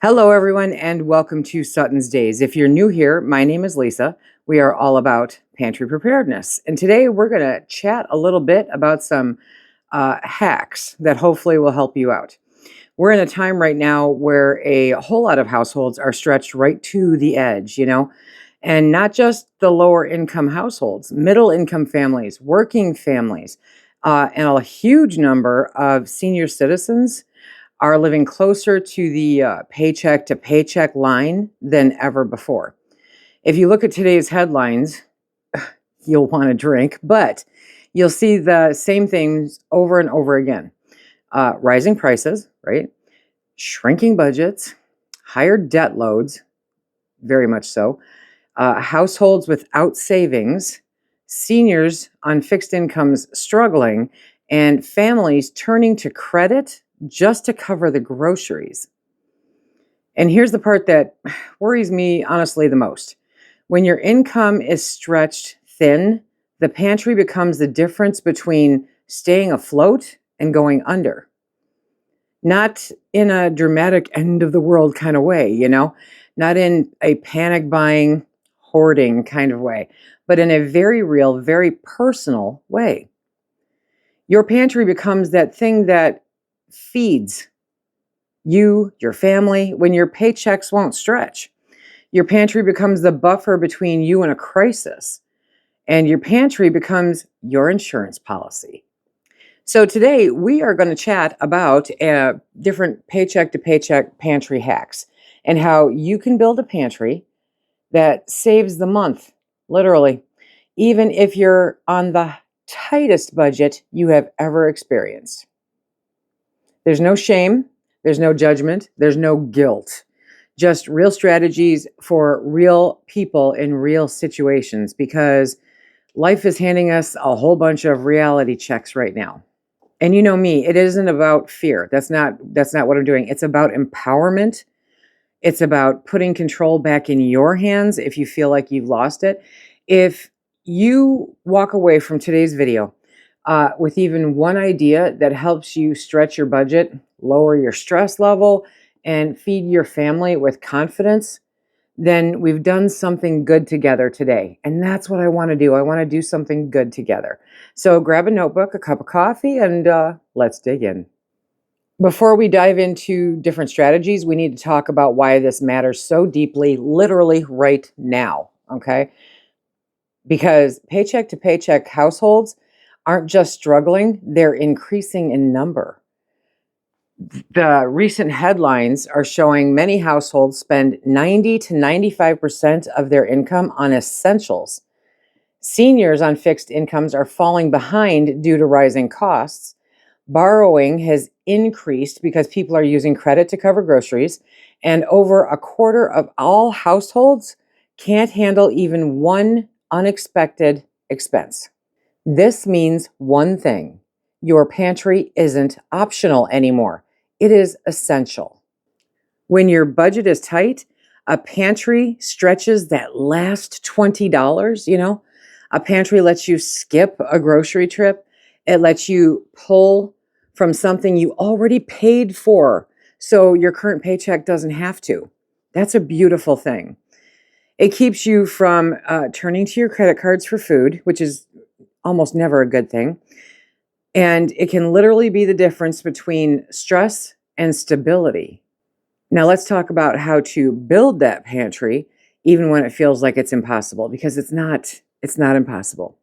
Hello, everyone, and welcome to SuttonsDaze. If you're new here, my name is Lisa. We are all about pantry preparedness. And today we're going to chat a little bit about some hacks that hopefully will help you out. We're in a time right now where a whole lot of households are stretched right to the edge, and not just the lower income households, middle income families, working families, and a huge number of senior citizens are living closer to the paycheck to paycheck line than ever before. If you look at today's headlines, you'll want to drink, but you'll see the same things over and over again. Rising prices, right? Shrinking budgets, higher debt loads, very much so. Households without savings, seniors on fixed incomes struggling, and families turning to credit just to cover the groceries. And here's the part that worries me honestly the most. When your income is stretched thin, the pantry becomes the difference between staying afloat and going under. Not in a dramatic end of the world kind of way, not in a panic buying, hoarding kind of way, but in a very real, very personal way. Your pantry becomes that thing that feeds you, your family, when your paychecks won't stretch. Your pantry becomes the buffer between you and a crisis, and your pantry becomes your insurance policy. So today we are going to chat about different paycheck to paycheck pantry hacks and how you can build a pantry that saves the month, literally, even if you're on the tightest budget you have ever experienced. There's no shame, there's no judgment, there's no guilt. Just real strategies for real people in real situations, because life is handing us a whole bunch of reality checks right now. And you know me, it isn't about fear. That's not what I'm doing. It's about empowerment. It's about putting control back in your hands if you feel like you've lost it. If you walk away from today's video with even one idea that helps you stretch your budget, lower your stress level, and feed your family with confidence, then we've done something good together today. And that's what I want to do. I want to do something good together. So grab a notebook, a cup of coffee, and let's dig in. Before we dive into different strategies, we need to talk about why this matters so deeply, literally right now, okay? Because paycheck to paycheck households aren't just struggling, they're increasing in number. The recent headlines are showing many households spend 90 to 95% of their income on essentials. Seniors on fixed incomes are falling behind due to rising costs. Borrowing has increased because people are using credit to cover groceries, and over a quarter of all households can't handle even one unexpected expense. This means one thing: your pantry isn't optional anymore. It is essential. When your budget is tight, a pantry stretches that last $20, A pantry lets you skip a grocery trip. It lets you pull from something you already paid for, so your current paycheck doesn't have to. That's a beautiful thing. It keeps you from turning to your credit cards for food, which is almost never a good thing. And it can literally be the difference between stress and stability. Now let's talk about how to build that pantry even when it feels like it's impossible, because it's not impossible.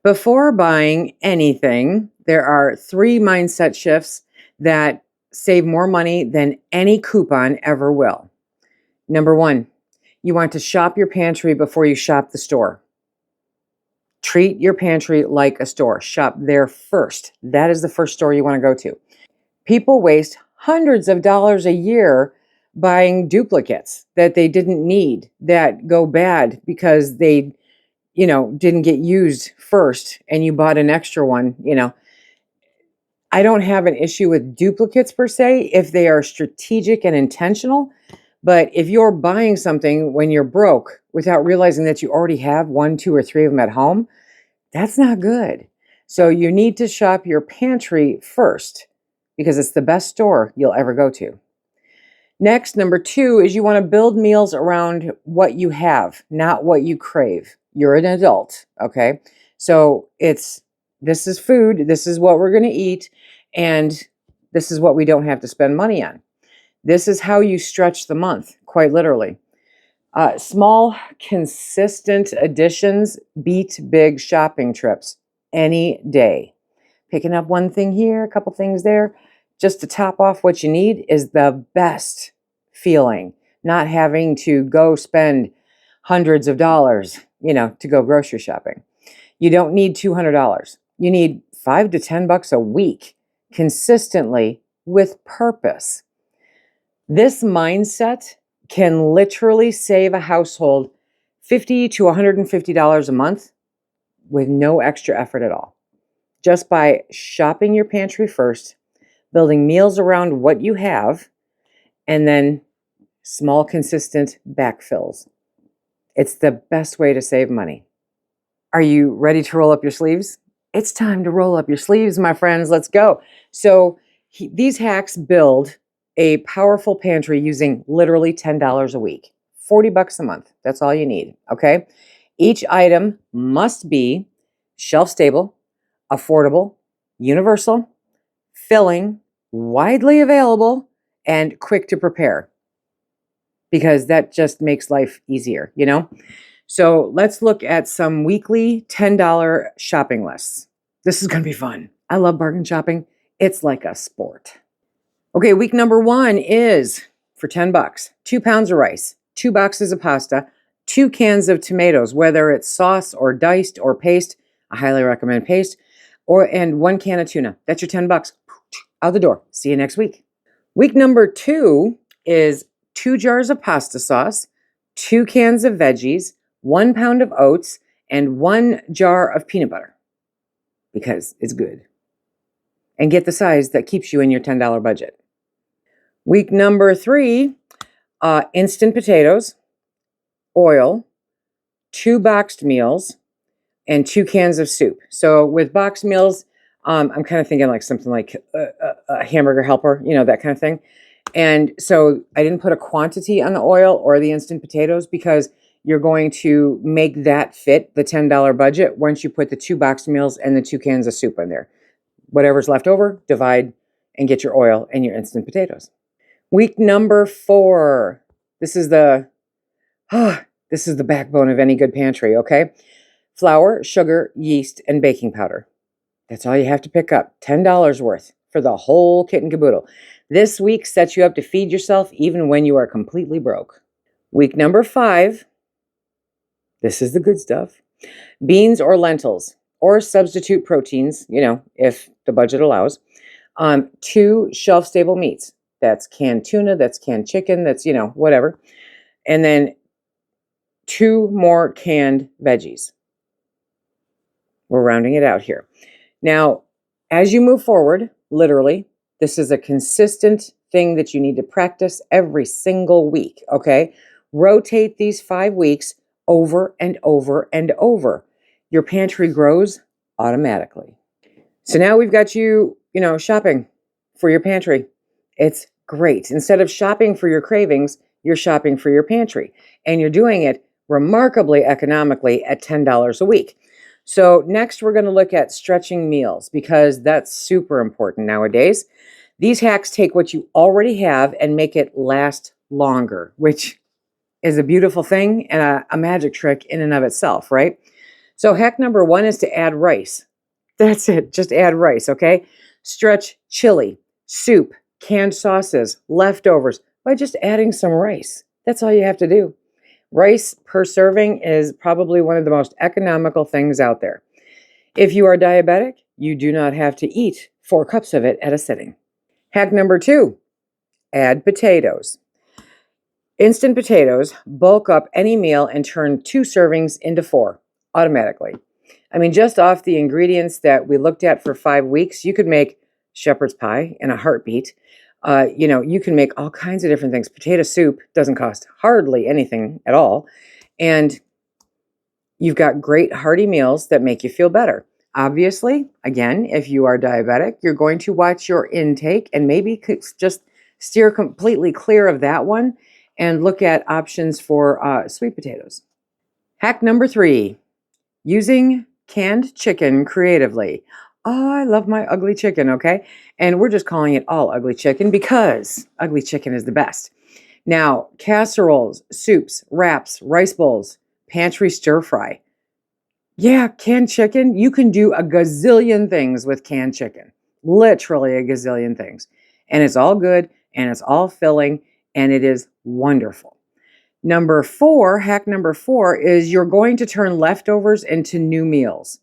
Before buying anything, there are 3 mindset shifts that save more money than any coupon ever will. Number 1, you want to shop your pantry before you shop the store. Treat your pantry like a store. Shop there first. That is the first store you want to go to. People waste hundreds of dollars a year buying duplicates that they didn't need, that go bad because they, didn't get used first and you bought an extra one, I don't have an issue with duplicates per se if they are strategic and intentional. But if you're buying something when you're broke without realizing that you already have 1, 2, or 3 of them at home, that's not good. So you need to shop your pantry first, because it's the best store you'll ever go to. Next, number 2 is you want to build meals around what you have, not what you crave. You're an adult, okay? So this is food, this is what we're going to eat, and this is what we don't have to spend money on. This is how you stretch the month, quite literally. Small, consistent additions beat big shopping trips any day. Picking up one thing here, a couple things there, just to top off what you need is the best feeling. Not having to go spend hundreds of dollars, to go grocery shopping. You don't need $200. You need $5 to $10 a week, consistently with purpose. This mindset can literally save a household $50 to $150 a month with no extra effort at all. Just by shopping your pantry first, building meals around what you have, and then small, consistent backfills. It's the best way to save money. Are you ready to roll up your sleeves? It's time to roll up your sleeves, my friends. Let's go. So these hacks build a powerful pantry using literally $10 a week, $40 a month. That's all you need, okay? Each item must be shelf-stable, affordable, universal, filling, widely available, and quick to prepare, because that just makes life easier, So let's look at some weekly $10 shopping lists. This is going to be fun. I love bargain shopping. It's like a sport. Okay, week number 1 is for $10, 2 pounds of rice, 2 boxes of pasta, 2 cans of tomatoes, whether it's sauce or diced or paste. I highly recommend paste. And 1 can of tuna. That's your $10. Out the door. See you next week. Week number 2 is 2 jars of pasta sauce, 2 cans of veggies, 1 pound of oats, and 1 jar of peanut butter, because it's good. And get the size that keeps you in your $10 budget. Week number 3, instant potatoes, oil, 2 boxed meals, and 2 cans of soup. So with boxed meals, I'm kind of thinking like something like a hamburger helper, that kind of thing. And so I didn't put a quantity on the oil or the instant potatoes, because you're going to make that fit the $10 budget once you put the 2 boxed meals and the 2 cans of soup in there. Whatever's left over, divide and get your oil and your instant potatoes. Week number 4. This is the backbone of any good pantry, okay? Flour, sugar, yeast, and baking powder. That's all you have to pick up. $10 worth for the whole kit and caboodle. This week sets you up to feed yourself even when you are completely broke. Week number 5. This is the good stuff. Beans or lentils or substitute proteins, if the budget allows. 2 shelf-stable meats. That's canned tuna, that's canned chicken, that's, whatever. And then 2 more canned veggies. We're rounding it out here. Now, as you move forward, literally, this is a consistent thing that you need to practice every single week, okay? Rotate these 5 weeks over and over and over. Your pantry grows automatically. So now we've got you, shopping for your pantry. It's great. Instead of shopping for your cravings, you're shopping for your pantry. And you're doing it remarkably economically at $10 a week. So next we're going to look at stretching meals, because that's super important nowadays. These hacks take what you already have and make it last longer, which is a beautiful thing and a magic trick in and of itself, right? So hack number 1 is to add rice. That's it. Just add rice, okay? Stretch chili, soup, canned sauces, leftovers by just adding some rice. That's all you have to do. Rice per serving is probably one of the most economical things out there. If you are diabetic, you do not have to eat 4 cups of it at a sitting. Hack number 2, add potatoes. Instant potatoes bulk up any meal and turn 2 servings into 4 automatically. I mean, just off the ingredients that we looked at for 5 weeks, you could make shepherd's pie in a heartbeat. You can make all kinds of different things. Potato soup doesn't cost hardly anything at all. And you've got great hearty meals that make you feel better. Obviously, again, if you are diabetic, you're going to watch your intake and maybe just Steer completely clear of that one and look at options for sweet potatoes. Hack number 3, using canned chicken creatively. Oh, I love my ugly chicken, okay? And we're just calling it all ugly chicken because ugly chicken is the best. Now, casseroles, soups, wraps, rice bowls, pantry stir fry. Yeah, canned chicken. You can do a gazillion things with canned chicken. Literally a gazillion things. And it's all good and it's all filling and it is wonderful. Number 4, hack number 4 is you're going to turn leftovers into new meals.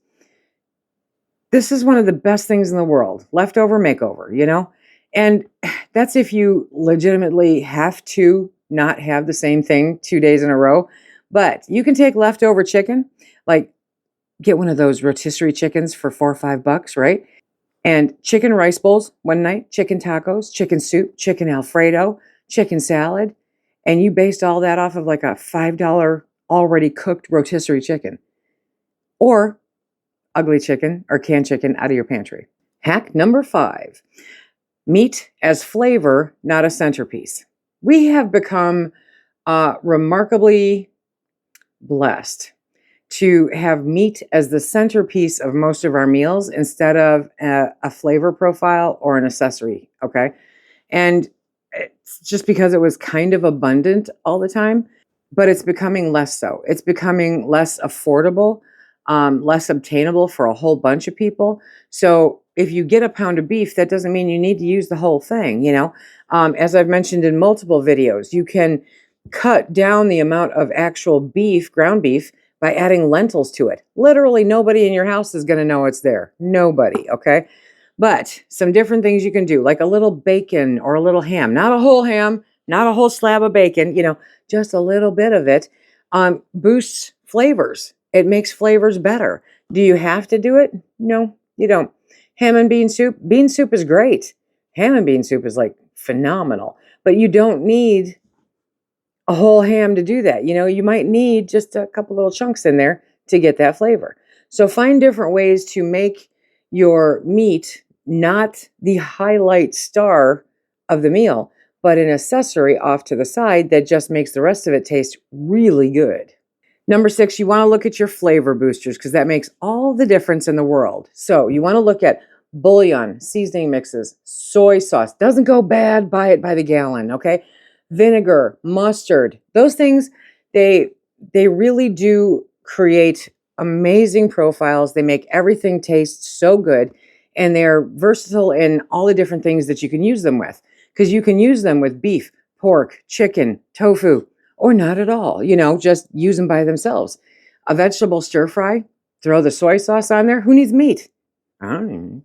This is one of the best things in the world. Leftover makeover, you know? And that's if you legitimately have to not have the same thing 2 days in a row. But you can take leftover chicken, like get one of those rotisserie chickens for $4 or $5, right? And chicken rice bowls one night, chicken tacos, chicken soup, chicken Alfredo, chicken salad. And you based all that off of like a $5 already cooked rotisserie chicken. Or ugly chicken or canned chicken out of your pantry. Hack number 5, meat as flavor, not a centerpiece. We have become remarkably blessed to have meat as the centerpiece of most of our meals instead of a flavor profile or an accessory, okay? And it's just because it was kind of abundant all the time, but it's becoming less so. It's becoming less affordable, less obtainable for a whole bunch of people. So if you get a pound of beef, that doesn't mean you need to use the whole thing, you know? As I've mentioned in multiple videos, you can cut down the amount of actual beef, ground beef, by adding lentils to it. Literally nobody in your house is going to know it's there. Nobody, okay? But some different things you can do, like a little bacon or a little ham. Not a whole ham, not a whole slab of bacon, you know, just a little bit of it. Boosts flavors. It makes flavors better. Do you have to do it? No, you don't. Ham and bean soup. Bean soup is great. Ham and bean soup is like phenomenal. But you don't need a whole ham to do that. You know, you might need just a couple little chunks in there to get that flavor. So find different ways to make your meat not the highlight star of the meal, but an accessory off to the side that just makes the rest of it taste really good. Number 6, you want to look at your flavor boosters because that makes all the difference in the world. So you want to look at bouillon, seasoning mixes, soy sauce. Doesn't go bad, buy it by the gallon, okay? Vinegar, mustard, those things, they really do create amazing profiles. They make everything taste so good, and they're versatile in all the different things that you can use them with, because you can use them with beef, pork, chicken, tofu, or not at all, you know, just use them by themselves. A vegetable stir fry, throw the soy sauce on there. Who needs meat? I don't know.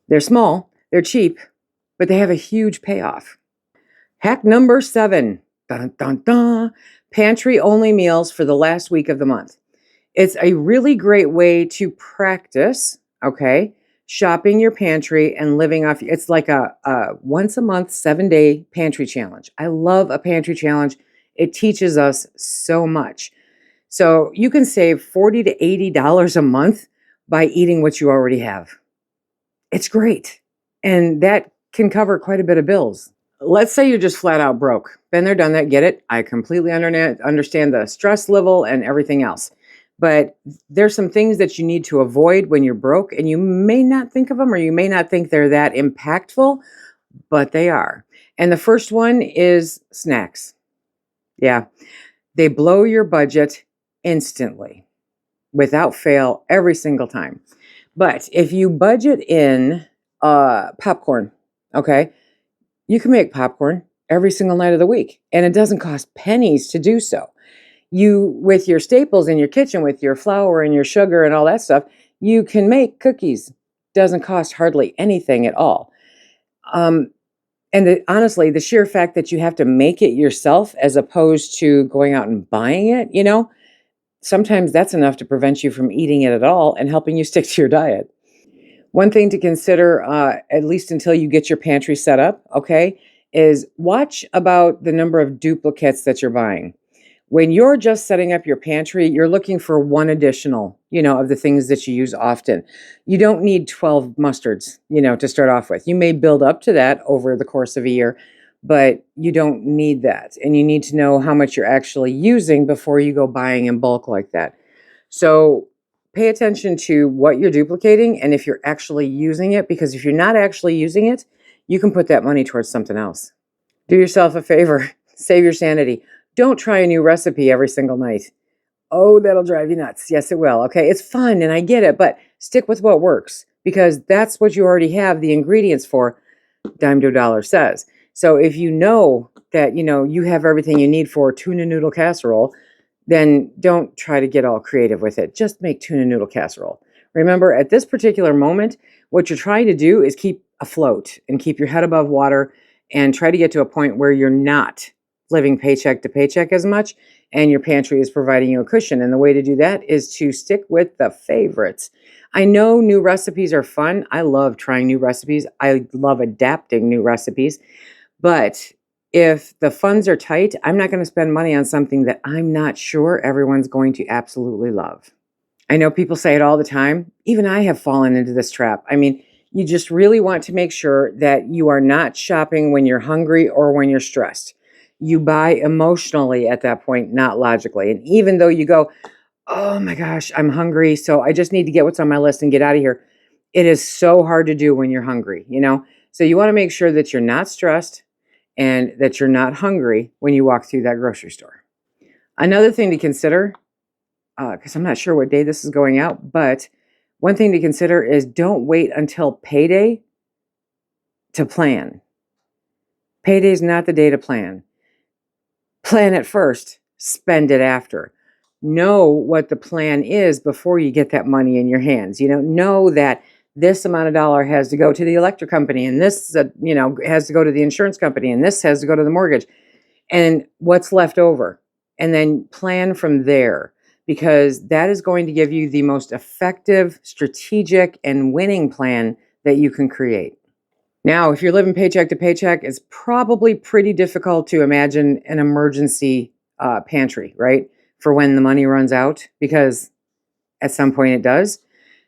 They're small, they're cheap, but they have a huge payoff. Hack number 7, dun, dun, dun, pantry only meals for the last week of the month. It's a really great way to practice, okay, shopping your pantry and living off. It's like a once a month, 7-day pantry challenge. I love a pantry challenge. It teaches us so much. So you can save $40 to $80 a month by eating what you already have. It's great. And that can cover quite a bit of bills. Let's say you're just flat out broke. Been there, done that, get it. I completely understand the stress level and everything else. But there's some things that you need to avoid when you're broke, and you may not think of them or you may not think they're that impactful, but they are. And the first one is snacks. Yeah, they blow your budget instantly, without fail, every single time. But if you budget in popcorn, okay, you can make popcorn every single night of the week, and it doesn't cost pennies to do so. You, with your staples in your kitchen, with your flour and your sugar and all that stuff, you can make cookies. Doesn't cost hardly anything at all. Honestly, the sheer fact that you have to make it yourself as opposed to going out and buying it, you know, sometimes that's enough to prevent you from eating it at all and helping you stick to your diet. One thing to consider, at least until you get your pantry set up, okay, is watch about the number of duplicates that you're buying. When you're just setting up your pantry, you're looking for one additional, you know, of the things that you use often. You don't need 12 mustards, you know, to start off with. You may build up to that over the course of a year, but you don't need that. And you need to know how much you're actually using before you go buying in bulk like that. So pay attention to what you're duplicating and if you're actually using it, because if you're not actually using it, you can put that money towards something else. Do yourself a favor, save your sanity. Don't try a new recipe every single night. Oh, that'll drive you nuts. Yes, it will. Okay, it's fun and I get it, but stick with what works because that's what you already have the ingredients for, dime to a dollar says. So if you know that, you have everything you need for tuna noodle casserole, then don't try to get all creative with it. Just make tuna noodle casserole. Remember, at this particular moment, what you're trying to do is keep afloat and keep your head above water and try to get to a point where you're not living paycheck to paycheck as much and your pantry is providing you a cushion. And the way to do that is to stick with the favorites. I know new recipes are fun. I love trying new recipes. I love adapting new recipes. But if the funds are tight, I'm not going to spend money on something that I'm not sure everyone's going to absolutely love. I know people say it all the time. Even I have fallen into this trap. I mean, you just really want to make sure that you are not shopping when you're hungry or when you're stressed. You buy emotionally at that point, not logically. And even though you go, oh my gosh, I'm hungry, so I just need to get what's on my list and get out of here. It is so hard to do when you're hungry, So you want to make sure that you're not stressed and that you're not hungry when you walk through that grocery store. Another thing to consider, because I'm not sure what day this is going out, but one thing to consider is don't wait until payday to plan. Payday is not the day to plan. Plan it first, spend it after. Know what the plan is before you get that money in your hands. Know that this amount of dollar has to go to the electric company and this, has to go to the insurance company and this has to go to the mortgage and what's left over. And then plan from there because that is going to give you the most effective, strategic, and winning plan that you can create. Now, if you're living paycheck to paycheck, it's probably pretty difficult to imagine an emergency pantry, right? For when the money runs out, because at some point it does.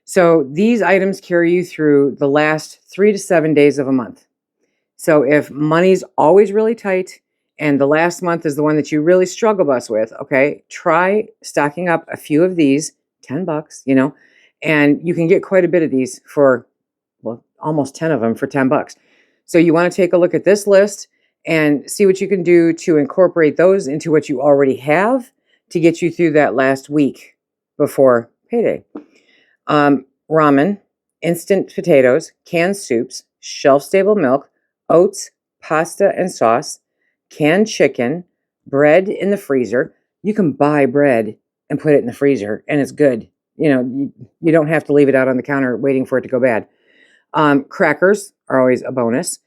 So these items carry you through the last 3 to 7 days of a month. So if money's always really tight and the last month is the one that you really struggle bus with, okay, try stocking up a few of these, $10, and you can get quite a bit of these for, almost 10 of them for $10. So you want to take a look at this list and see what you can do to incorporate those into what you already have to get you through that last week before payday. Ramen, instant potatoes, canned soups, shelf-stable milk, oats, pasta and sauce, canned chicken, bread in the freezer. You can buy bread and put it in the freezer and it's good. You don't have to leave it out on the counter waiting for it to go bad. Crackers are always a bonus,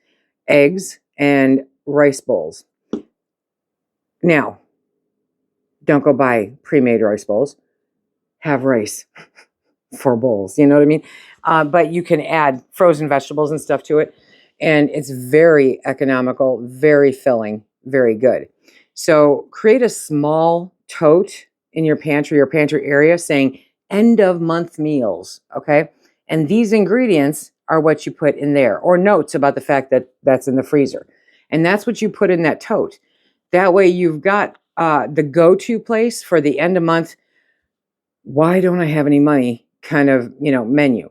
eggs, and rice bowls. Now, don't go buy pre-made rice bowls. Have rice for bowls, you know what I mean? But you can add frozen vegetables and stuff to it, and it's very economical, very filling, very good. So create a small tote in your pantry or pantry area saying end of month meals, okay? And these ingredients are what you put in there, or notes about the fact that that's in the freezer. And that's what you put in that tote. That way you've got the go-to place for the end of month, why don't I have any money kind of, menu.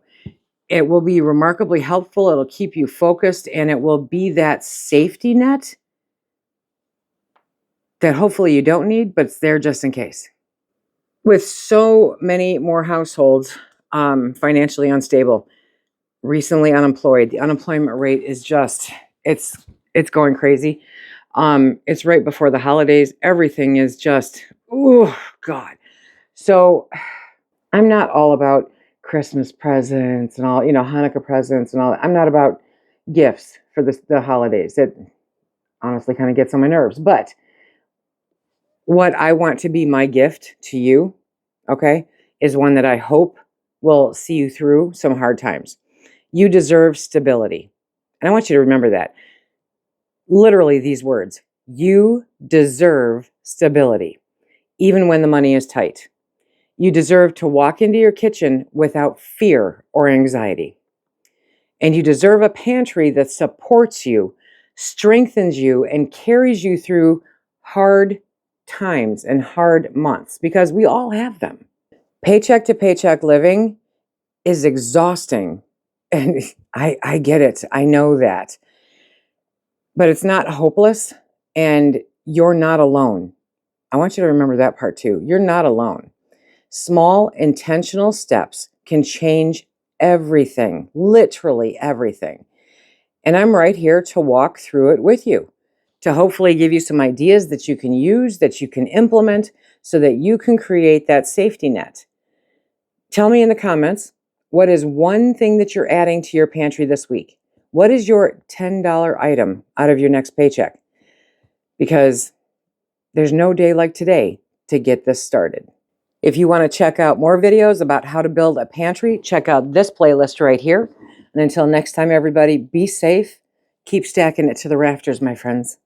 It will be remarkably helpful. It'll keep you focused and it will be that safety net that hopefully you don't need, but it's there just in case. With so many more households financially unstable, recently unemployed, the unemployment rate is just, it's going crazy. It's right before the holidays. Everything is just, oh God. So I'm not all about Christmas presents and all, Hanukkah presents and all that. I'm not about gifts for the holidays. It honestly kind of gets on my nerves. But what I want to be my gift to you, okay, is one that I hope will see you through some hard times. You deserve stability. And I want you to remember that. Literally these words, you deserve stability, even when the money is tight. You deserve to walk into your kitchen without fear or anxiety. And you deserve a pantry that supports you, strengthens you and carries you through hard times and hard months, because we all have them. Paycheck to paycheck living is exhausting. And I get it. I know that. But it's not hopeless, and you're not alone. I want you to remember that part too. You're not alone. Small intentional steps can change everything, literally everything. And I'm right here to walk through it with you, to hopefully give you some ideas that you can use, that you can implement, so that you can create that safety net. Tell me in the comments, what is one thing that you're adding to your pantry this week? What is your $10 item out of your next paycheck? Because there's no day like today to get this started. If you want to check out more videos about how to build a pantry, check out this playlist right here. And until next time, everybody, be safe. Keep stacking it to the rafters, my friends.